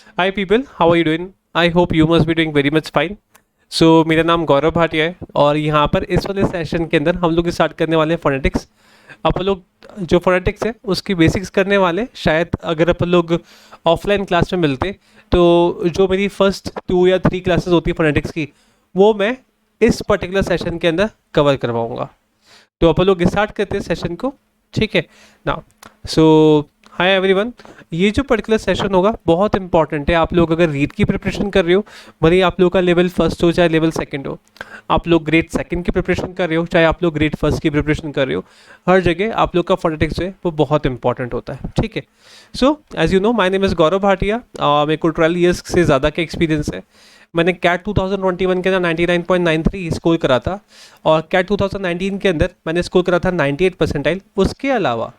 Hi people, how are you doing? I hope you must be doing very much fine. मेरा नाम गौरव भाटिया है और यहाँ पर इस वाले सेशन के अंदर हम लोग स्टार्ट करने वाले हैं फोनेटिक्स। अपन लोग जो फोनेटिक्स है उसकी बेसिक्स करने वाले, शायद अगर अपन लोग ऑफलाइन क्लास में मिलते तो जो मेरी फर्स्ट 2 या 3 क्लासेस होती है फोनेटिक्स की, वो मैं इस पर्टिकुलर सेशन के अंदर कवर करवाऊँगा। तो अपन लोग स्टार्ट करते हैं सेशन को, ठीक है ना। हाय एवरीवन, ये जो पर्टिकुलर सेशन होगा बहुत इंपॉर्टेंट है। आप लोग अगर रीड की प्रिपरेशन कर रहे हो, भले आप लोग का लेवल फर्स्ट हो चाहे लेवल सेकंड हो, आप लोग ग्रेड सेकंड की प्रिपरेशन कर रहे हो चाहे आप लोग ग्रेड फर्स्ट की प्रिपरेशन कर रहे हो, हर जगह आप लोग का फोनेटिक्स जो है वो बहुत इंपॉर्टेंट होता है, ठीक है। So as you know, my name is Gaurav Bhatia. मेरे को 12 ईयर्स से ज़्यादा का एक्सपीरियंस है। मैंने कैट 2021 के अंदर 99.93 स्कोर करा था और कैट 2019 के अंदर मैंने स्कोर करा था 98 परसेंटाइल। उसके अलावा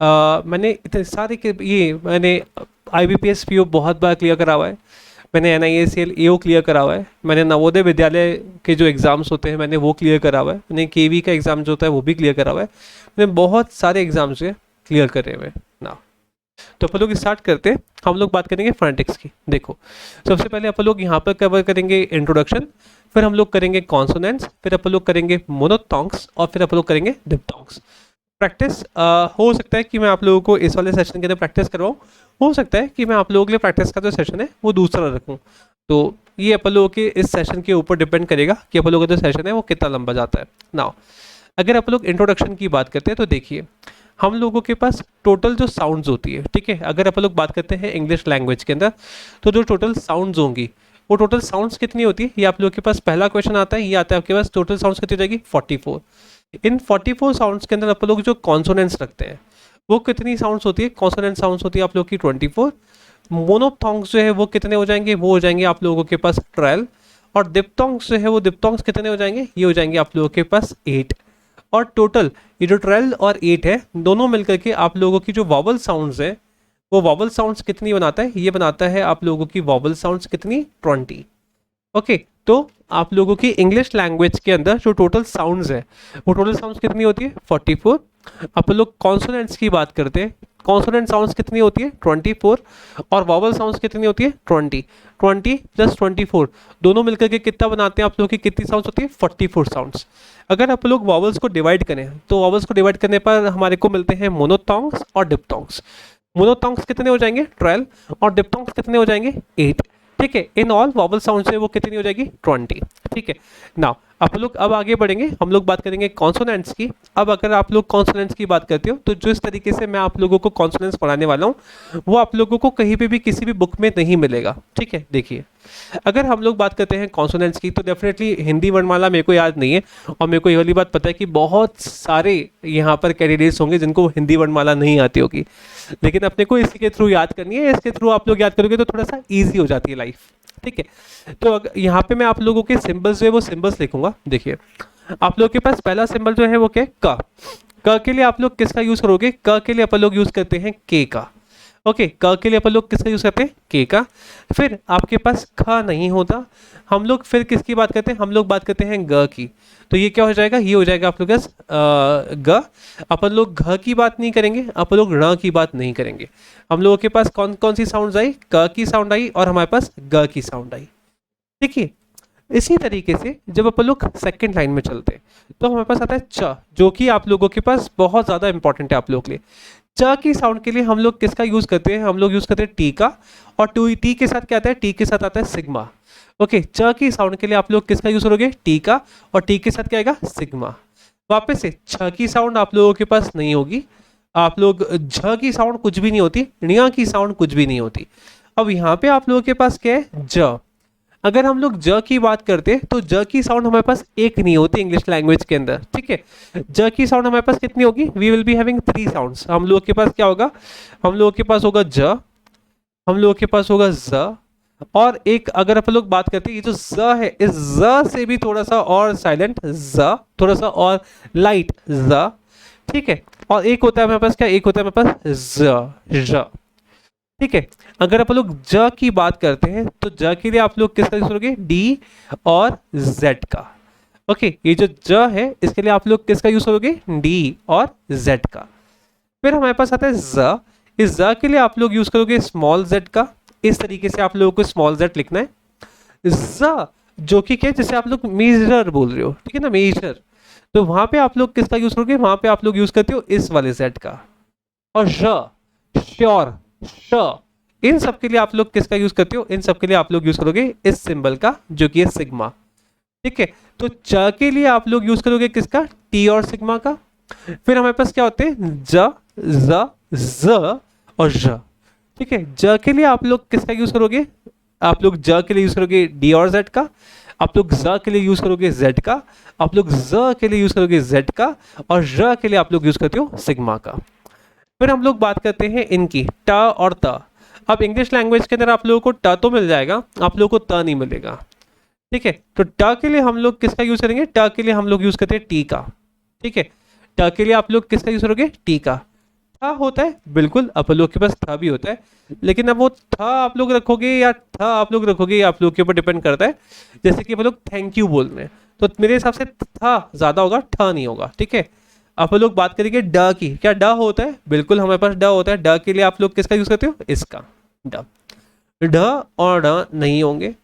मैंने इतने सारे के मैंने IBPS PO बहुत बार क्लियर करा हुआ है। मैंने NIACL AO क्लियर करा हुआ है। मैंने नवोदय विद्यालय के जो एग्ज़ाम्स होते हैं मैंने वो क्लियर करा हुआ है। मैंने KV का एग्ज़ाम जो होता है वो भी क्लियर करा हुआ है। मैंने बहुत सारे एग्ज़ाम्स जो है क्लियर करे हुए हैं ना। तो अपन लोग स्टार्ट करते हैं। हम लोग बात करेंगे फोनेटिक्स की। देखो, सबसे पहले अपन लोग यहाँ पर कवर करेंगे इंट्रोडक्शन, फिर हम लोग करेंगे कॉन्सोनेंट्स, फिर अपन लोग करेंगे मोनोथॉन्ग्स और फिर अपन लोग करेंगे डिप्थॉन्ग्स। प्रैक्टिस हो सकता है कि मैं आप लोगों को इस वाले सेशन के अंदर प्रैक्टिस करवाऊँ, हो सकता है कि मैं आप लोगों के लिए प्रैक्टिस का जो सेशन है वो दूसरा रखूँ। तो ये अपन लोगों के इस सेशन के ऊपर डिपेंड करेगा कि अपन लोगों का जो सेशन है वो कितना लंबा जाता है ना। अगर अपन लोग इंट्रोडक्शन की बात करते हैं तो देखिए, हम लोगों के पास टोटल जो साउंड्स होती है, ठीक है, अगर अपन लोग बात करते हैं इंग्लिश लैंग्वेज के अंदर, तो जो टोटल साउंड्स होंगी वो टोटल साउंड्स कितनी होती है, ये आप लोगों के पास पहला क्वेश्चन आता है। ये आता है आपके पास टोटल साउंड्स कितनी हो जाएगी, 44। इन 44 साउंड्स के अंदर अपन लोग जो कॉन्सोनेंट्स रखते हैं वो कितनी साउंड्स होती है, कॉन्सोनेंट साउंड्स होती है आप लोग की 24। मोनोथॉन्ग्स जो है वो कितने हो जाएंगे, वो हो जाएंगे आप लोगों के पास 12। और डिप्थॉन्ग्स जो है वो डिप्थॉन्ग्स कितने हो जाएंगे, ये हो जाएंगे आप लोगों के पास 8। और टोटल ये जो 12 और 8 है, दोनों मिलकर के आप लोगों की जो वॉवल साउंड्स है वो वॉवल साउंड्स कितनी बनाता है, ये बनाता है आप लोगों की वॉवल साउंड्स कितनी, 20। ओके, तो आप लोगों की इंग्लिश लैंग्वेज के अंदर जो टोटल साउंड्स है वो टोटल साउंड्स कितनी होती है, 44। अपन लोग कॉन्सोनेंट्स की बात करते हैं, कॉन्सोनेंट साउंड्स कितनी होती है, 24। और वॉवल साउंड्स कितनी होती है, 20। 20 + 24 दोनों मिलकर के कितना बनाते हैं आप लोगों की, कितनी साउंड्स होती है, 44 साउंड्स। अगर आप लोग वॉवल्स को डिवाइड करें तो वॉवल्स को डिवाइड करने पर हमारे को मिलते हैं मोनोथॉन्ग्स और डिप्थॉन्ग्स। मोनोथॉन्ग्स कितने हो जाएंगे, 12, और डिप्थॉन्ग्स कितने हो जाएंगे, 8। ठीक है, इन ऑल वॉवल साउंड से वो कितनी हो जाएगी, 20। ठीक है ना। आप लोग अब आगे बढ़ेंगे, हम लोग बात करेंगे कॉन्सोनेंट्स की। अब अगर आप लोग कॉन्सोनेंट्स की बात करते हो तो जो इस तरीके से मैं आप लोगों को कॉन्सोनेंट्स पढ़ाने वाला हूँ वो आप लोगों को कहीं पे भी किसी भी बुक में नहीं मिलेगा, ठीक है। देखिए, अगर हम लोग बात करते हैं कॉन्सोनेंट्स की तो डेफिनेटली हिंदी वर्णमाला मेरे को याद नहीं है, और मेरे को ये वाली बात पता है कि बहुत सारे यहाँ पर कैंडिडेट्स होंगे जिनको हिंदी वर्णमाला नहीं आती होगी, लेकिन अपने को इसी के थ्रू याद करनी है। इसके थ्रू आप लोग याद करोगे तो थोड़ा सा ईजी हो जाती है लाइफ, ठीक है। तो यहाँ पे मैं आप लोगों के सिंबल्स जो है वो सिंबल्स लिखूंगा। देखिए, आप लोगों के पास पहला सिंबल जो है वो क्या है, क। क के लिए आप लोग किसका यूज करोगे, क के लिए अपन लोग यूज करते हैं के का। ओके, क के लिए अपन लोग किसका यूज करते हैं, के का। फिर आपके पास ख नहीं होता, हम लोग फिर किसकी बात करते हैं, हम लोग बात करते हैं ग की। तो ये क्या हो जाएगा, ये हो जाएगा आप लोग ग। अपन लोग घ की बात नहीं करेंगे, अपन लोग ण की बात नहीं करेंगे। हम लोगों के पास कौन कौन सी साउंड आई, क की साउंड आई और हमारे पास ग की साउंड आई। देखिए, इसी तरीके से जब अपन लोग सेकंड लाइन में चलते हैं तो हमारे पास आता है च, जो कि आप लोगों के पास बहुत ज़्यादा इंपॉर्टेंट है आप लोगों के लिए। च की साउंड के लिए हम लोग किसका यूज़ करते हैं, हम लोग यूज़ करते हैं टी का। और टी के साथ क्या आता है, टी के साथ आता है सिग्मा। ओके, च की साउंड के लिए आप लोग किसका यूज़ करोगे, टी का, और टी के साथ क्या आएगा, सिग्मा। वापस से छ की साउंड आप लोगों के पास नहीं होगी, आप लोग झ की साउंड कुछ भी नहीं होती, णिया की साउंड कुछ भी नहीं होती। अब यहाँ पे आप लोगों के पास क्या है, ज। अगर हम लोग ज की बात करते तो ज की साउंड हमारे पास एक नहीं होती इंग्लिश लैंग्वेज के अंदर, ठीक है। ज की साउंड हमारे पास कितनी होगी, we will be having 3 sounds. हम लोग के पास क्या होगा, हम लोगों के पास होगा ज, हम लोगों के पास होगा ज, और एक अगर अपन लोग बात करते हैं ये जो ज है, इस ज से भी थोड़ा सा और साइलेंट ज, थोड़ा सा और लाइट ज, ठीक है। और एक होता है हमारे पास क्या, एक होता है हमारे पास ज, ठीक है। अगर आप लोग ज की बात करते हैं तो ज के लिए आप लोग किसका यूज करोगे, डी और जेड का। ओके, ये जो ज है इसके लिए आप लोग किसका यूज करोगे, डी और जेड का। फिर हमारे पास आता है ज, इस ज के लिए आप लोग यूज करोगे स्मॉल जेड का इस तरीके से आप लोगों को स्मॉल z लिखना है। ज जो कि क्या है, जैसे आप लोग मेजर बोल रहे हो, ठीक है ना, मेजर, तो वहां पे आप लोग किसका यूज करोगे, वहां पे आप लोग यूज करते हो इस वाले z का। और श्योर, श, इन सब के लिए आप लोग किसका यूज करते हो, इन सब के लिए आप लोग यूज करोगे इस सिंबल का, जो कि है सिग्मा। ठीक है, तो च के लिए आप लोग यूज करोगे किसका, टी और सिग्मा का। फिर हमारे पास क्या होते हैं, ज, ज, ज और ज। ठीक है, ज के लिए आप लोग किसका यूज करोगे, आप लोग ज के लिए यूज करोगे डी और जेड का, आप लोग ज के लिए यूज करोगे जेड का, आप लोग ज के लिए यूज करोगे जेड का, और ज के लिए आप लोग यूज करते हो सिग्मा का। फिर हम लोग बात करते हैं इनकी ट और त। अब इंग्लिश लैंग्वेज के अंदर आप लोगों को ट तो मिल जाएगा, आप लोगों को त नहीं मिलेगा। ठीक है, तो ट के लिए हम लोग किसका यूज करेंगे, ट के लिए हम लोग यूज करते हैं टी का। ठीक है, ट के लिए आप लोग किसका यूज करोगे, टी का। था होता है, बिल्कुल अपन लोग के पास था भी होता है, लेकिन अब वो था आप लोग रखोगे या था आप लोग रखोगे, आप लोग के ऊपर डिपेंड करता है। जैसे कि अपन लोग थैंक यू बोल रहे हैं, तो मेरे हिसाब से था ज्यादा होगा, था नहीं होगा। ठीक है, अपन लोग बात करेंगे ड की, क्या ड होता है, बिल्कुल हमारे पास ड होता है। ड के लिए आप लोग किसका यूज करते हो, इसका, ड। ढ और ड नहीं होंगे,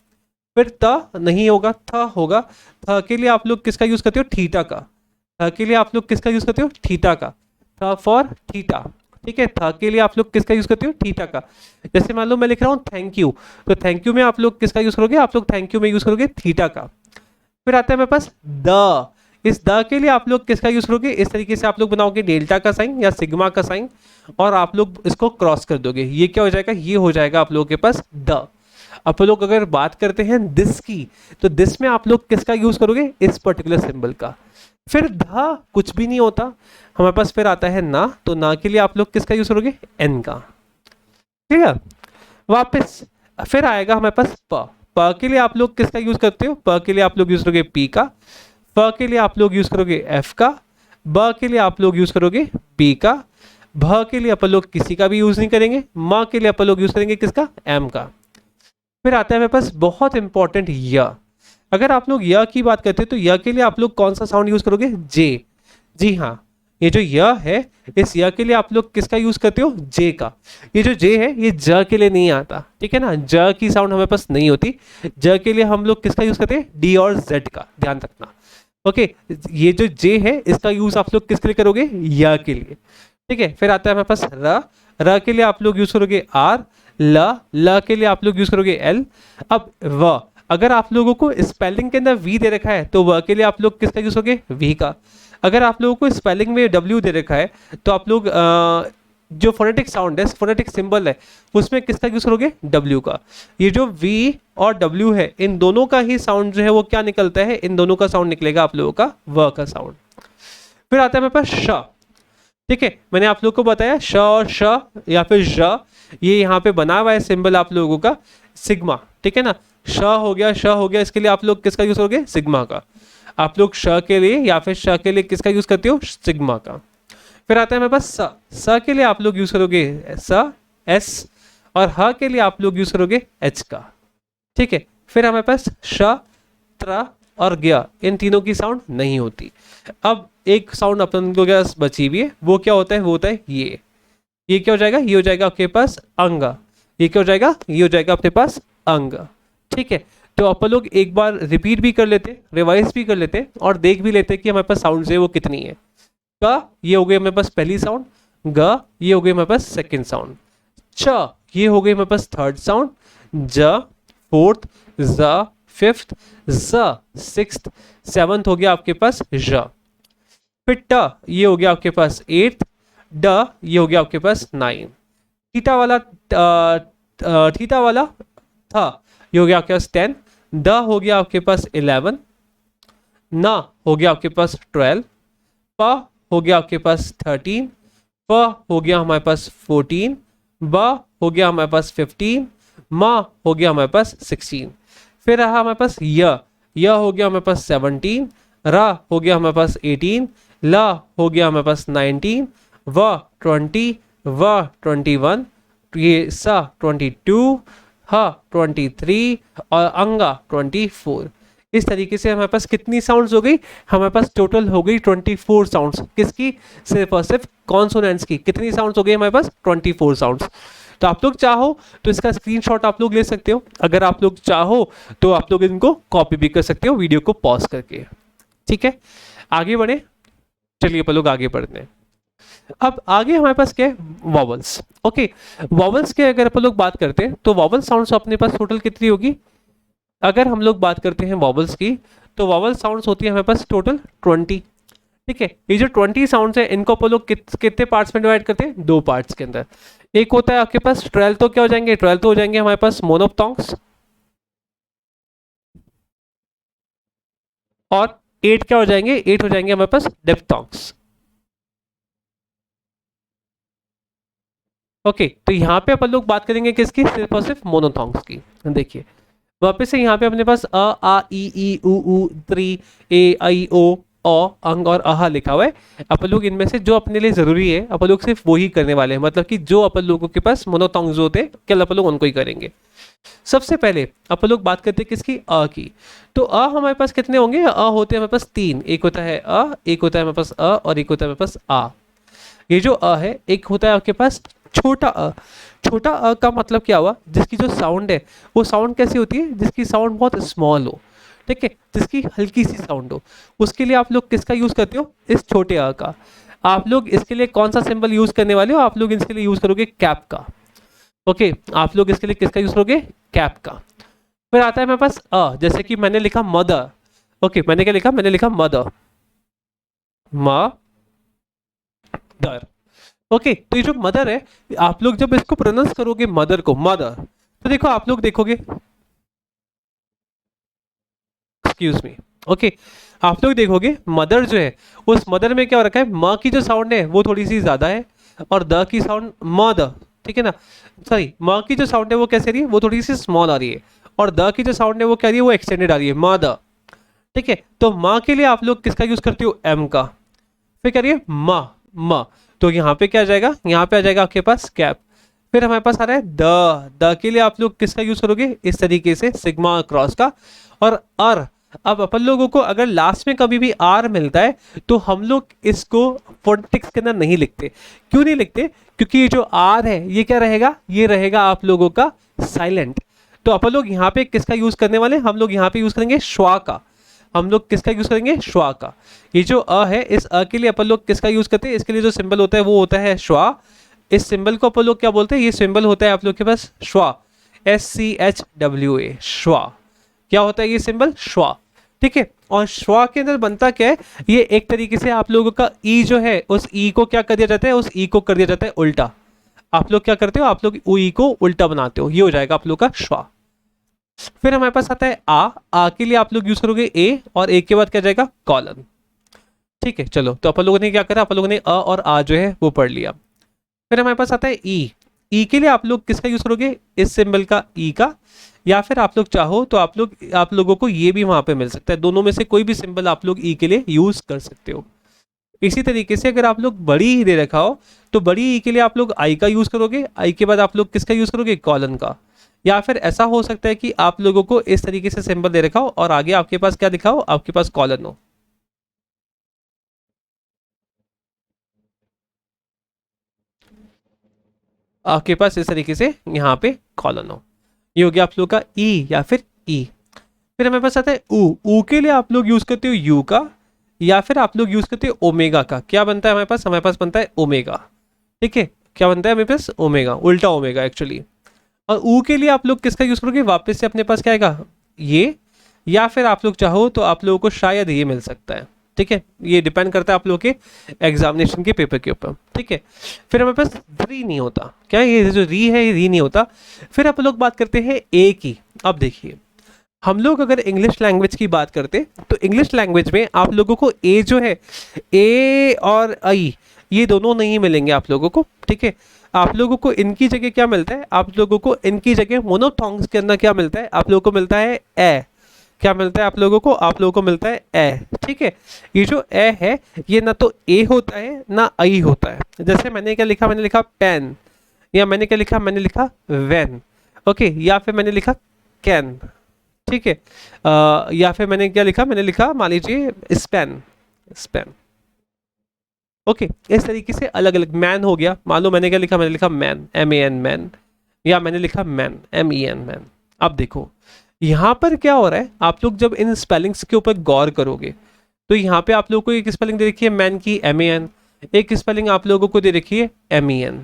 फिर त नहीं होगा, थ होगा। थ के लिए आप लोग किसका यूज करते हो, थीटा का। थ के लिए आप लोग किसका यूज करते हो, थीटा का, थ फॉर थीटा। ठीक है, थ के लिए आप लोग किसका यूज करते हो, थीटा का। जैसे मान लो मैं लिख रहा हूँ थैंक यू, तो थैंक यू में आप लोग किसका यूज करोगे, आप लोग थैंक यू में यूज करोगे थीटा का। फिर आता है मेरे पास द, इस द के लिए आप लोग किसका यूज करोगे, इस तरीके से आप लोग बनाओगे डेल्टा का साइन या सिग्मा का साइन, और आप लोग इसको क्रॉस कर दोगे, ये क्या हो जाएगा, ये हो जाएगा आप लोगों के पास द। आप लोग अगर बात करते हैं दिस की, तो दिस में आप लोग किसका यूज करोगे, इस पर्टिकुलर सिंबल का। फिर ध कुछ भी नहीं होता हमारे पास, फिर आता है ना, तो ना के लिए आप लोग किसका यूज करोगे, एन का। ठीक है, वापस फिर आएगा हमारे पास प। प के लिए आप लोग किसका यूज करते हो, प के लिए आप लोग यूज करोगे पी का। फ के लिए आप लोग यूज करोगे एफ का। ब के लिए आप लोग यूज करोगे बी का। भ के लिए अपन लोग किसी का भी यूज नहीं करेंगे। म के लिए अपन लोग यूज करेंगे किसका, एम का। फिर आता है मेरे पास बहुत इंपॉर्टेंट य। अगर आप लोग य की बात करते हैं, तो य के लिए आप लोग कौन सा साउंड यूज करोगे, जे। जी हाँ, ये जो य है, इस य के लिए आप लोग किसका यूज करते हो, जे का। ये जो जे है, ये ज के लिए नहीं आता, ठीक है ना, ज की साउंड हमारे पास नहीं होती। ज के लिए हम लोग किसका यूज करते हैं, डी और जेड का, ध्यान रखना। ओके, ये जो जे है, इसका यूज आप लोग किसके लिए करोगे, य के लिए। ठीक है, फिर आता है हमारे पास र। र के लिए आप लोग यूज करोगे आर। ल के लिए आप लोग यूज करोगे एल। अब व, अगर आप लोगों को स्पेलिंग के अंदर वी दे रखा है, तो व के लिए आप लोग किसका यूज करोगे, वी का। अगर आप लोगों को स्पेलिंग में डब्ल्यू दे रखा है, तो आप लोग जो फोनेटिक साउंड है, फोनेटिक सिंबल है, उसमें किसका यूज करोगे, डब्ल्यू का। ये जो वी और डब्ल्यू है, इन दोनों का ही साउंड जो है वो क्या निकलता है, इन दोनों का साउंड निकलेगा आप लोगों का व का साउंड। फिर आता है मेरे पास श। ठीक है, मैंने आप लोग को बताया श और श या फिर ज, ये यहाँ पे बना हुआ है सिंबल आप लोगों का सिग्मा। ठीक है ना, श हो गया, श हो गया, इसके लिए आप लोग किसका यूज करोगे, सिग्मा का। आप लोग श के लिए या फिर श के लिए किसका यूज करते हो, सिग्मा का। फिर आता है मेरे पास स। स के लिए आप लोग यूज करोगे स, एस, और ह के लिए आप लोग यूज करोगे एच का। ठीक है, फिर हमारे पास श, त्र और ज्ञ, इन तीनों की साउंड नहीं होती। अब एक साउंड अपन को क्या बची हुई है, वो क्या होता है, वो होता है ये क्या हो जाएगा, ये हो जाएगा आपके पास अंग। ये क्या हो जाएगा, ये हो जाएगा आपके पास अंग। ठीक है, तो अपन लोग एक बार रिपीट भी कर लेते, रिवाइज भी कर लेते और देख भी लेते कि हमारे पास साउंड है वो कितनी है। क, ये हो गई हमारे पास पहली साउंड। ग, ये हो गई हमारे पास सेकंड साउंड। च, ये हो गई हमारे पास थर्ड साउंड। ज, फोर्थ। ज, फिफ्थ। ज, सिक्स्थ। सेवंथ हो गया आपके पास ज। फिर ट, ये हो गया आपके पास एट्थ। ड, ये हो गया आपके पास 9। थीटा वाला था, ये हो गया आपके पास 10। द हो गया आपके पास 11। न हो गया आपके पास 12। प हो गया आपके पास 13। फ हो गया हमारे पास 14। ब हो गया हमारे पास 15। म हो गया हमारे पास 16। फिर रहा हमारे पास य हो गया हमारे पास 17। र हो गया हमारे पास 18। ल हो गया हमारे पास 19। व 20। व 21। ये स 22। ह 23 और अंगा 24। इस तरीके से हमारे पास कितनी साउंड्स हो गई, हमारे पास टोटल हो गई 24 साउंड्स। किसकी, सिर्फ और सिर्फ कॉन्सोनेंट्स की। कितनी साउंड्स हो गई हमारे पास, 24 साउंड्स। तो आप लोग चाहो तो इसका स्क्रीनशॉट आप लोग ले सकते हो, अगर आप लोग चाहो तो आप लोग इनको कॉपी भी कर सकते हो वीडियो को पॉज करके। ठीक है, आगे बढ़े, चलिए अपन लोग आगे बढ़ते हैं। अब आगे हमारे पास क्या है, वॉवल्स। ओके, वॉवल्स के अगर अपन लोग बात करते हैं तो वॉवल साउंड्स अपने पास टोटल कितनी होगी, अगर हम लोग बात करते हैं वॉवल्स की तो वॉवल साउंड्स होती है हमारे पास टोटल 20। ठीक है, ये जो 20 साउंड्स है इनको अपन लोग कितने पार्ट्स में डिवाइड करते हैं, 2 पार्ट्स के अंदर। एक होता है आपके पास 12, तो क्या हो जाएंगे, 12 तो हो जाएंगे हमारे पास मोनोप्टोंग्स, और 8 क्या हो जाएंगे, 8 हो जाएंगे हमारे पास डिप्थोंग्स। ओके, तो यहाँ पे अपन लोग बात करेंगे किसकी, सिर्फ और सिर्फ मोनोथोंग्स की। देखिए वापस से यहाँ पे अपने पास अ आ ई उ ऊ त्री ए आई ओ अंग और अहा लिखा हुआ है। अपन लोग इनमें से जो अपने लिए जरूरी है अपन लोग सिर्फ वही करने वाले हैं, मतलब कि जो अपन लोगों के पास मोनोथोंग्स होते हैं केवल अपन लोग उनको ही करेंगे। सबसे पहले अपन लोग बात करते हैं किसकी, अ की। तो अ हमारे पास कितने होंगे, अ होते हैं हमारे पास 3, एक होता है अ, एक होता है हमारे पास अ, और एक होता है हमारे पास आ। ये जो अ है, एक होता है आपके पास छोटा अ। छोटा अ का मतलब क्या हुआ, जिसकी जो साउंड है वो साउंड कैसी होती है, जिसकी साउंड बहुत स्मॉल हो, ठीक है, जिसकी हल्की सी साउंड हो, उसके लिए आप लोग किसका यूज करते हो, इस छोटे अ का। आप लोग इसके लिए कौन सा सिंबल यूज करने वाले हो, आप लोग इसके लिए यूज करोगे कैप का। ओके, आप लोग इसके लिए किसका यूज करोगे, कैप का। फिर आता है मेरे पास अ, जैसे कि मैंने लिखा मदर। ओके, मैंने क्या लिखा, मैंने लिखा मदर, मदर। ओके, तो ये जो मदर है, आप लोग जब इसको प्रोनाउंस करोगे मदर को, मदर, तो देखो आप लोग देखोगे, एक्सक्यूज मी, ओके, आप लोग देखोगे मदर जो है, उस मदर में क्या हो रखा है, माँ की जो साउंड है वो थोड़ी सी ज्यादा है, और द की साउंड मदर, ठीक है ना, सॉरी, माँ की जो साउंड है वो कैसे आ रही है, वो थोड़ी सी स्मॉल आ रही है, और द की जो साउंड है वो क्या आ रही है, वो एक्सटेंडेड आ रही है, मदर। ठीक है, तो माँ के लिए आप लोग किसका यूज करते हो, एम का। फिर क्या रही है, माँ, माँ, तो यहाँ पे क्या आ जाएगा, यहाँ पे आ जाएगा आपके पास कैप। फिर हमारे पास आ रहा है द के लिए आप लोग किसका यूज करोगे, इस तरीके से सिग्मा क्रॉस का। और अर, अब अपन लोगों को अगर लास्ट में कभी भी आर मिलता है तो हम लोग इसको फोनेटिक्स के अंदर नहीं लिखते। क्यों नहीं लिखते, क्योंकि ये जो आर है ये क्या रहेगा, ये रहेगा आप लोगों का साइलेंट। तो अपन लोग यहाँ पे किसका यूज करने वाले, हम लोग यहाँ पे यूज करेंगे श्वा का। हम लोग किसका यूज करेंगे, श्वा का। ये जो अ है, इस अ के लिए अपन लोग किसका यूज करते हैं, इसके लिए जो सिंबल होता है वो होता है श्वा। इस सिंबल को अपन लोग क्या बोलते हैं, ये सिंबल होता है आप लोग के पास श्वा, SCHWA, श्वा। क्या होता है ये सिंबल, श्वा। ठीक है, और श्वा के अंदर बनता क्या है, ये एक तरीके से आप लोगों का ई जो है, उस ई को क्या कर दिया जाता है, उस ई को कर दिया जाता है उल्टा। आप लोग क्या करते हो, आप लोग ई को उल्टा बनाते हो, ये हो जाएगा आप लोग का श्वा। फिर हमारे पास आता है आ के लिए आप लोग यूज करोगे ए, और ए के बाद क्या जाएगा, कॉलन। ठीक है, चलो, तो अपन लोगों ने क्या करा, अपन लोगों ने अ और आ जो है वो पढ़ लिया। फिर हमारे पास आता है ई के लिए आप लोग किसका यूज करोगे, इस सिंबल का, ई का, या फिर आप लोग चाहो तो आप लोगों को ये भी वहां पे मिल सकता है, दोनों में से कोई भी सिंबल आप लोग ई के लिए यूज कर सकते हो। इसी तरीके से अगर आप लोग बड़ी ई दे रखा हो तो बड़ी ई के लिए आप लोग आई का यूज करोगे, आई के बाद आप लोग किसका यूज करोगे, कॉलन का। या फिर ऐसा हो सकता है कि आप लोगों को इस तरीके से सिंबल दे रखा हो और आगे आपके पास क्या दिखा हो, आपके पास कॉलन हो। आपके पास इस तरीके से यहाँ पे कॉलन हो, ये हो गया आप लोग का ई या फिर ई। फिर हमारे पास आता है ऊ के लिए आप लोग यूज करते हो यू का, या फिर आप लोग यूज करते हो ओमेगा का। क्या बनता है हमारे पास बनता है ओमेगा। ठीक है, क्या बनता है हमारे पास, ओमेगा, उल्टा ओमेगा एक्चुअली। और ऊ के लिए आप लोग किसका यूज करोगे, वापस से अपने पास क्या आएगा, ये, या फिर आप लोग चाहो तो आप लोगों को शायद ये मिल सकता है। ठीक है, ये डिपेंड करता है आप लोगों के एग्जामिनेशन के पेपर के ऊपर। ठीक है, फिर हमारे पास री नहीं होता, क्या ये जो री है ये री नहीं होता। फिर आप लोग बात करते हैं ए की। अब देखिए, हम लोग अगर इंग्लिश लैंग्वेज की बात करते तो इंग्लिश लैंग्वेज में आप लोगों को ए जो है, ए और आई, ये दोनों नहीं मिलेंगे आप लोगों को। ठीक है, आप लोगों को इनकी जगह क्या मिलता है, आप लोगों को इनकी जगह मोनोथोंग्स के अंदर क्या मिलता है, आप लोगों को मिलता है ए। क्या मिलता है आप लोगों को, आप लोगों को मिलता है ए। ठीक है, ये जो ए है ये ना तो ए होता है ना आई होता है। जैसे मैंने क्या लिखा, मैंने लिखा पेन, या मैंने क्या लिखा, मैंने लिखा वेन। ओके, या फिर मैंने लिखा कैन। ठीक है, या फिर मैंने क्या लिखा, मैंने लिखा मान लीजिए स्पेन, स्पेन। ओके, इस तरीके से अलग अलग, मैन हो गया, मान लो मैंने क्या लिखा, मैंने लिखा मैन, MAN, मैन। या मैंने लिखा मैन, MEN मैन। अब देखो यहाँ पर क्या हो रहा है, आप लोग जब इन स्पेलिंग्स के ऊपर गौर करोगे तो यहाँ पे आप लोगों को एक स्पेलिंग दे रखी है मैन की MAN, एक स्पेलिंग आप लोगों को दे रखी है MEN,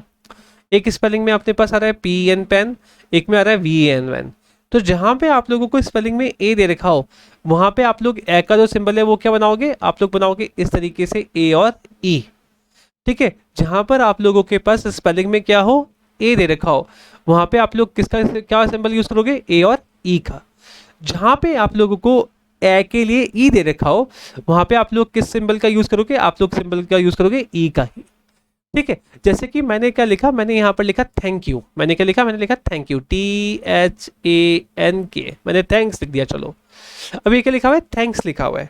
एक स्पेलिंग में अपने पास आ रहा है PEN पेन, एक में आ रहा है VAN वैन। तो जहाँ पे आप लोगों को स्पेलिंग में ए दे रखा हो वहाँ पे आप लोग ए का जो सिंबल है वो क्या बनाओगे, आप लोग बनाओगे इस तरीके से ए और ई। ठीक है, जहाँ पर आप लोगों के पास स्पेलिंग में क्या हो, ए दे रखा हो, वहाँ पे आप लोग किसका क्या सिंबल यूज करोगे, ए और ई का। जहाँ पे आप लोगों को ए के लिए ई दे रखा हो वहाँ पे आप लोग किस सिंबल का यूज करोगे, आप लोग सिंबल का यूज करोगे ई का ही। ठीक है, जैसे कि मैंने क्या लिखा, मैंने यहाँ पर लिखा थैंक यू। मैंने क्या लिखा, मैंने लिखा थैंक यू, THANK, मैंने थैंक्स लिख दिया। चलो अब ये क्या लिखा हुआ है, थैंक्स लिखा हुआ है।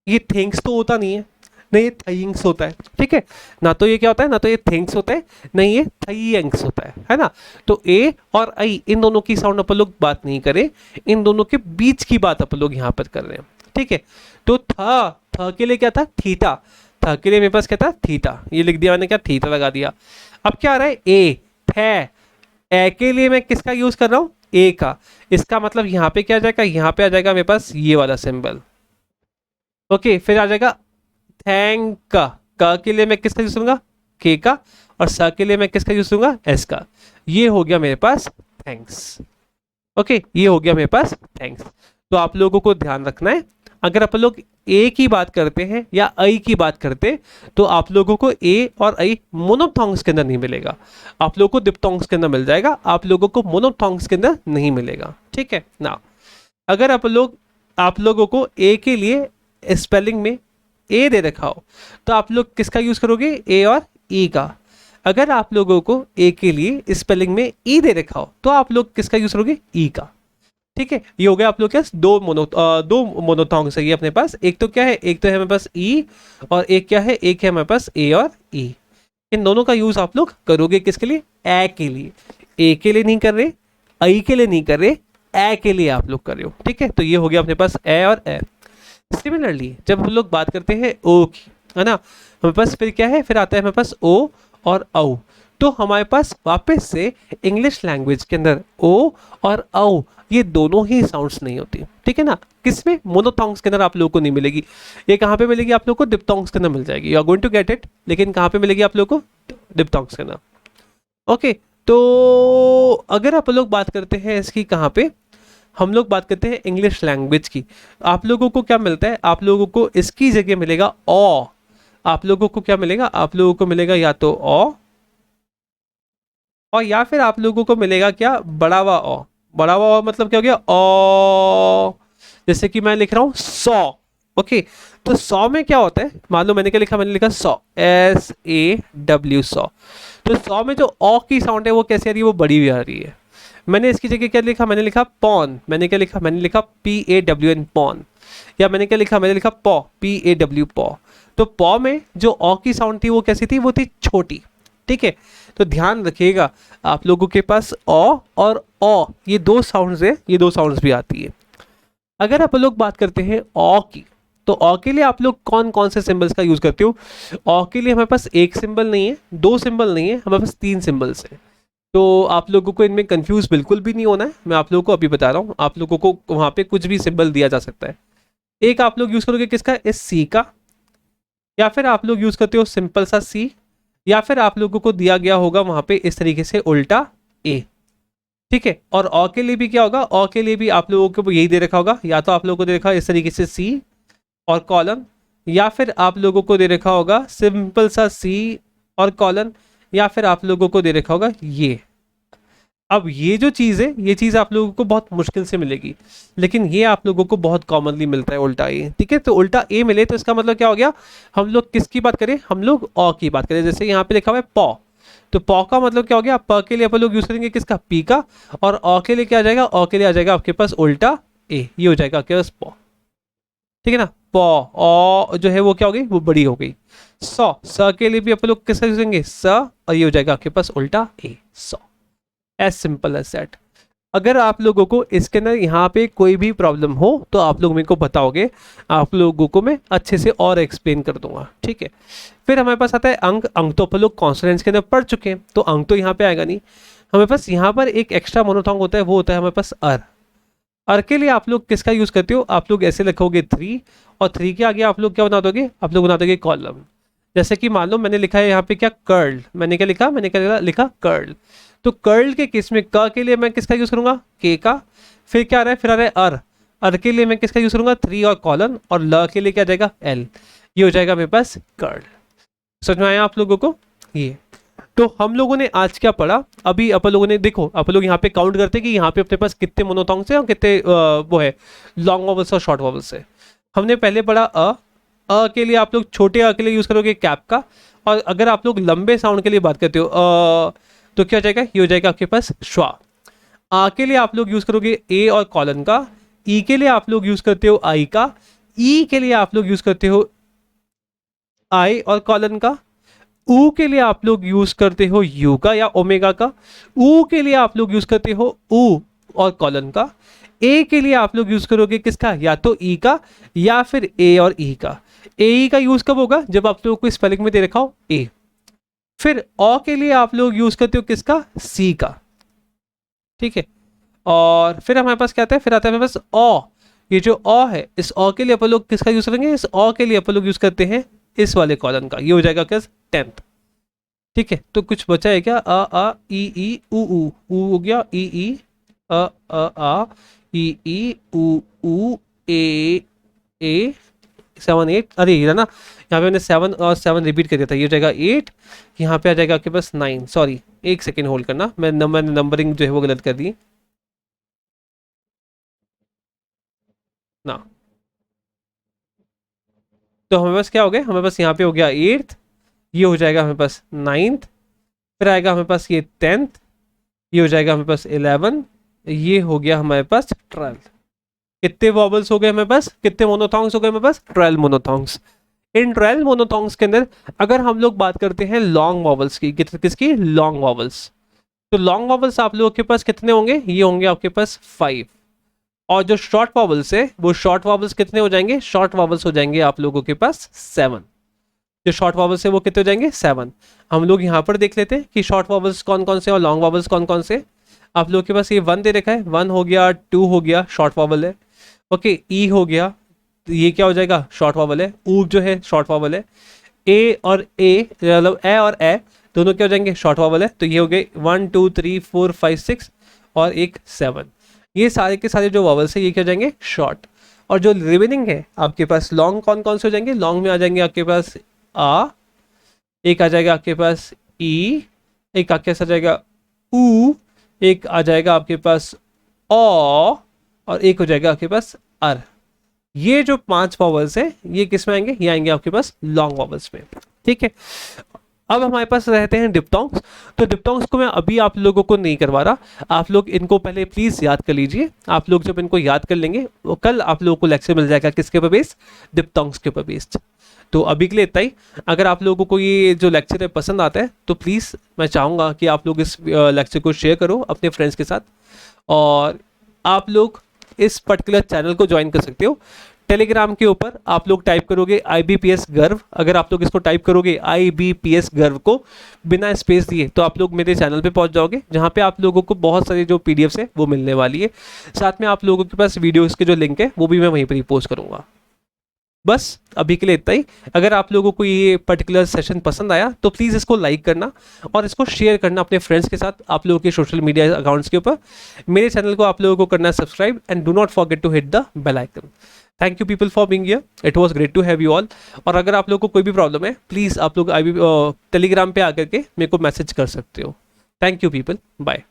ये थैंक्स तो होता नहीं है, नहीं ये थैंक्स होता है। ठीक है, ना तो ये क्या होता है, ना तो ये थैंक्स होता है, नहीं ये थैंक्स होता है ना। तो ए और आई इन दोनों की साउंड अपन लोग बात नहीं करें, इन दोनों के बीच की बात अपन लोग यहाँ पर कर रहे हैं। ठीक है, तो था के लिए क्या था, थीटा, था के लिए मेरे पास क्या था, थीटा, ये लिख दिया मैंने, क्या थीटा लगा दिया। अब क्या आ रहा है, ए थे, ए के लिए मैं किसका यूज कर रहा हूँ, ए का। इसका मतलब यहाँ पे क्या आ जाएगा, यहाँ पे आ जाएगा मेरे पास ये वाला सिंबल। ओके, फिर आ जाएगा थैंक का के लिए मैं किसका यूज करूंगा, के का, और स के लिए मैं किसका यूज करूंगा, एस का। ये हो गया मेरे पास थैंक्स। ओके, ये हो गया मेरे पास थैंक्स। तो आप लोगों को ध्यान रखना है, अगर अपन लोग ए की बात करते हैं या आई की बात करते हैं तो आप लोगों को ए और आई मोनोथॉन्ग्स के अंदर नहीं मिलेगा, आप लोगों को डिप्थॉन्ग्स के अंदर मिल जाएगा, आप लोगों को मोनोथॉन्ग्स के अंदर नहीं मिलेगा। ठीक है ना, अगर आप लोगों को ए के लिए स्पेलिंग में ए दे रखा हो तो आप लोग किसका यूज करोगे, ए और ई का। अगर आप लोगों को ए के लिए स्पेलिंग में ई दे रखा हो तो आप लोग किसका यूज करोगे, ई का। ठीक है, ये हो गया आप लोग क्या, दो मोनोथॉन्ग्स है ये अपने पास। एक तो क्या है, एक तो है हमारे पास ई, और एक क्या है, एक है हमारे पास ए और ई। इन दोनों का यूज आप लोग करोगे किसके लिए, ए के लिए। ए के लिए नहीं कर रहे, आई के लिए नहीं कर रहे, ए के लिए आप लोग कर रहे हो। ठीक है, तो ये हो गया अपने पास ए और ए। सिमिलरली जब हम लोग बात करते हैं ओ की, है ना, हमारे पास फिर क्या है, फिर आता है हमारे पास ओ और औ। तो हमारे पास वापस से इंग्लिश लैंग्वेज के अंदर ओ और औ ये दोनों ही साउंड्स नहीं होती। ठीक है ना, किसमें, मोनोथॉन्ग्स के अंदर आप लोगों को नहीं मिलेगी। ये कहाँ पे मिलेगी आप लोगों को, डिप्थॉन्ग्स के अंदर मिल जाएगी, you are going to get it. लेकिन कहाँ पे मिलेगी आप लोगों को, डिप्थॉन्ग्स के अंदर। ओके, तो अगर आप लोग बात करते हैं इसकी कहाँ पे, हम लोग बात करते हैं इंग्लिश लैंग्वेज की, आप लोगों को क्या मिलता है, आप लोगों को इसकी जगह मिलेगा ओ। आप लोगों को क्या मिलेगा, आप लोगों को मिलेगा या तो ओ, और या फिर आप लोगों को मिलेगा क्या, बड़ा हुआ ओ। बड़ा हुआ ओ मतलब क्या हो गया, ओ। जैसे कि मैं लिख रहा हूं सौ। ओके, तो 100 में क्या होता है, मान लो मैंने क्या लिखा, मैंने लिखा 100, SAW 100। तो 100 में जो ओ की साउंड है वो कैसे आ रही है, वो बड़ी हुई आ रही है। मैंने इसकी जगह क्या लिखा, मैंने लिखा पॉन। मैंने क्या लिखा, मैंने लिखा PAWN पॉन। या मैंने क्या लिखा, मैंने लिखा पॉ, PAW पॉ। तो पॉ में जो ओ की साउंड थी वो कैसी थी, वो थी छोटी। ठीक है, तो ध्यान रखिएगा आप लोगों के पास ओ और ओ ये दो साउंड्स है, ये दो साउंड्स भी आती है। अगर आप लोग बात करते हैं ओ की, तो ओ के लिए आप लोग कौन कौन से सिंबल्स का यूज करते हो। ओ के लिए हमारे पास एक सिंबल नहीं है, दो सिंबल नहीं है, हमारे पास 3 सिंबल्स हैं। तो आप लोगों को इनमें कंफ्यूज बिल्कुल भी नहीं होना है, मैं आप लोगों को अभी बता रहा हूँ। आप लोगों को वहाँ पे कुछ भी सिंबल दिया जा सकता है। एक आप लोग यूज करोगे किसका, इस सी का, या फिर आप लोग यूज करते हो सिंपल सा सी, या फिर आप लोगों को दिया गया होगा वहाँ पे इस तरीके से उल्टा ए। ठीक है, और ओ के लिए भी क्या होगा, ओ के लिए भी आप लोगों को यही दे रखा होगा, या तो आप लोगों को दे रखा है इस तरीके से सी और कॉलन, या फिर आप लोगों को दे रखा होगा सिंपल सा सी और कॉलन, या फिर आप लोगों को दे रखा होगा ये। अब ये जो चीज़ है, ये चीज़ आप लोगों को बहुत मुश्किल से मिलेगी, लेकिन ये आप लोगों को बहुत कॉमनली मिलता है, उल्टा ए। ठीक है, तो उल्टा ए मिले तो इसका मतलब क्या हो गया, हम लोग किसकी बात करें, हम लोग ओ की बात करें। जैसे यहाँ पे लिखा हुआ है पॉ, तो पॉ का मतलब क्या हो गया, प के लिए अपन लोग यूज करेंगे किसका, पी का, और ओ के लिए क्या आ जाएगा, ओ के लिए आ जाएगा आपके पास उल्टा ए। ये हो जाएगा आपके पास पॉ। ठीक है ना, पॉ, ओ जो है वो क्या हो गई, वो बड़ी हो गई। सौ, स के लिए भी अपन लोग किसका यूज करेंगे, स, और ये हो जाएगा आपके पास उल्टा ए, सौ। As simple as that. अगर आप लोगों को इसके अंदर यहाँ पे कोई भी प्रॉब्लम हो तो आप लोग मेरे को बताओगे, आप लोगों को मैं अच्छे से और एक्सप्लेन कर दूंगा। ठीक है, फिर हमारे पास आता है अंक। अंक तो अपन लोग कॉन्सोनेंट्स के अंदर पढ़ चुके हैं, तो अंक तो यहाँ पे आएगा नहीं। हमारे पास यहाँ पर एक एक्स्ट्रा मोनोथॉन्ग होता है, वो होता है हमारे पास अर के लिए आप लोग किसका यूज़ करते हो, आप लोग ऐसे लिखोगे 3 और 3 के आगे आप लोग क्या बना दोगे, आप लोग बना दोगे कॉलम। जैसे कि मान लो मैंने लिखा है यहाँ पे क्या कर्ल, मैंने क्या लिखा, मैंने क्या लिखा कर्ल। तो कर्ल के केस में क के लिए मैं किसका यूज़ करूँगा, के का। फिर क्या आ रहा है, फिर आ रहा है अर के लिए मैं किसका यूज़ करूँगा, 3 और कॉलन, और ल के लिए क्या जाएगा एल। ये हो जाएगा मेरे पास कर्ल। समझ में आया आप लोगों को ये। तो हम लोगों ने आज क्या पढ़ा, अभी अपन लोगों ने देखो, अपन लोग यहाँ पे काउंट करते हैं कि यहाँ पे अपने पास कितने मोनोथॉन्ग्स हैं और कितने वो है लॉन्ग वॉवल्स और शॉर्ट वॉवल्स है। हमने पहले पढ़ा अ के लिए आप लोग छोटे अ के लिए यूज़ करोगे कैप का, और अगर आप लोग लंबे साउंड के लिए बात करते हो तो क्या हो जाएगा, ये हो जाएगा आपके पास श्वा। आ के लिए आप लोग यूज़ करोगे ए और कॉलन का, ई के लिए आप लोग यूज़ करते हो आई का, ई के लिए आप लोग यूज़ करते हो आई और कॉलन का, ऊ के लिए आप लोग यूज करते हो यू का या ओमेगा का, ऊ के लिए आप लोग यूज करते हो ऊ और कॉलन का, ए के लिए आप लोग यूज करोगे किसका, या तो ई का या फिर ए और ई का। ए ई का यूज कब होगा, जब आप लोगों को स्पेलिंग में दे रखा हो ए। फिर ओ के लिए आप लोग यूज करते हो किसका, सी का, ठीक है। और फिर हमारे पास क्या आता है, फिर आता है हमारे पास ओ। ये जो ओ है, इस ओ के लिए अपन लोग किसका यूज करेंगे, इस ओ के लिए अपन लोग यूज करते हैं इस वाले कॉलन का। ये हो जाएगा क्या, 10th, ठीक है। तो कुछ बचा है क्या, आ ई ऊ हो गया, ई आ ई ऊ ए 7 8, अरे ये ना यहाँ पे मैंने 7 और 7 रिपीट कर दिया था, ये हो जाएगा 8, यहाँ पे आ जाएगा आपके पास 9। सॉरी, एक सेकेंड होल्ड करना, मैंने नंबरिंग जो है वो गलत कर दी ना। तो हमारे पास क्या हो गया, हमारे पास यहाँ पे हो गया 8th, ये हो जाएगा हमारे पास 9th, फिर आएगा हमारे पास ये 10th, ये हो जाएगा हमारे पास 11, ये हो गया हमारे पास 12। कितने वॉवल्स हो गए हमारे पास, कितने मोनोथॉन्ग्स हो गए हमारे पास, 12 मोनोथॉन्ग्स। इन 12 मोनोथॉन्ग्स के अंदर अगर हम लोग बात करते हैं लॉन्ग वॉवल्स की, किसकी, लॉन्ग वॉवल्स, तो लॉन्ग वॉवल्स आप लोगों के पास कितने होंगे, ये होंगे आपके पास 5। और जो शॉर्ट वॉवल्स है, वो शॉर्ट वॉवल्स कितने हो जाएंगे, शॉर्ट वॉवल्स हो जाएंगे आप लोगों के पास 7। जो शॉर्ट वॉवल्स है वो कितने हो जाएंगे, 7। हम लोग यहाँ पर देख लेते हैं कि शॉर्ट वॉवल्स कौन कौन से और लॉन्ग वॉवल्स कौन कौन से। आप लोगों के पास ये 1 दे रखा है, 1 हो गया, 2 हो गया, शॉर्ट वॉवल है, ओके। ई हो गया, ये क्या हो जाएगा, शॉर्ट वॉवल है। ऊ जो है शॉर्ट वॉवल है। ए और ए मतलब ए और ए दोनों क्या हो जाएंगे, शॉर्ट वॉवल है। तो ये हो गए 1 2 3 4 5 6 और एक 7। ये सारे के सारे जो वॉवल्स है ये क्या हो जाएंगे, शॉर्ट। और जो रिमेनिंग है आपके पास लॉन्ग कौन कौन से हो जाएंगे, लॉन्ग में आ जाएंगे आपके पास आ, एक आ जाएगा आपके पास ई, एक आपके पास आ जाएगा ऊ, एक आ जाएगा आपके पास ओ, और एक हो जाएगा आपके पास अर। ये जो 5 वॉवल्स है ये किस में आएंगे, ये आएंगे आपके पास लॉन्ग वॉवल्स में, ठीक है। अब हमारे पास रहते हैं डिप्थोंग्स। तो डिप्थोंग्स को मैं अभी आप लोगों को नहीं करवा रहा, आप लोग इनको पहले प्लीज़ याद कर लीजिए। आप लोग जब इनको याद कर लेंगे वो कल आप लोगों को लेक्चर मिल जाएगा किसके ऊपर बेस्ड, डिप्थोंग्स के ऊपर बेस्ड। तो अभी के लिए इतना ही। अगर आप लोगों को ये जो लेक्चर है पसंद आता है तो प्लीज़ मैं चाहूँगा कि आप लोग इस लेक्चर को शेयर करो अपने फ्रेंड्स के साथ, और आप लोग इस पर्टिकुलर चैनल को ज्वाइन कर सकते हो। टेलीग्राम के ऊपर आप लोग टाइप करोगे IBPS गर्व, अगर आप लोग इसको टाइप करोगे IBPS गर्व को बिना स्पेस दिए तो आप लोग मेरे चैनल पे पहुंच जाओगे, जहां पे आप लोगों को बहुत सारे जो PDFs है वो मिलने वाली है। साथ में आप लोगों के पास वीडियोस के जो लिंक है वो भी मैं वहीं पर ही पोस्ट करूंगा। बस अभी के लिए इतना ही। अगर आप लोगों को ये पर्टिकुलर सेशन पसंद आया तो प्लीज़ इसको लाइक करना और इसको शेयर करना अपने फ्रेंड्स के साथ आप लोगों के सोशल मीडिया अकाउंट्स के ऊपर। मेरे चैनल को आप लोगों को करना है subscribe, and do not forget to hit the bell icon. Thank you people for being here, it was great to have you all. और अगर आप लोगों को कोई भी प्रॉब्लम है प्लीज़ आप लोग टेलीग्राम पे आकर के मेरे को मैसेज कर सकते हो। Thank you people, bye.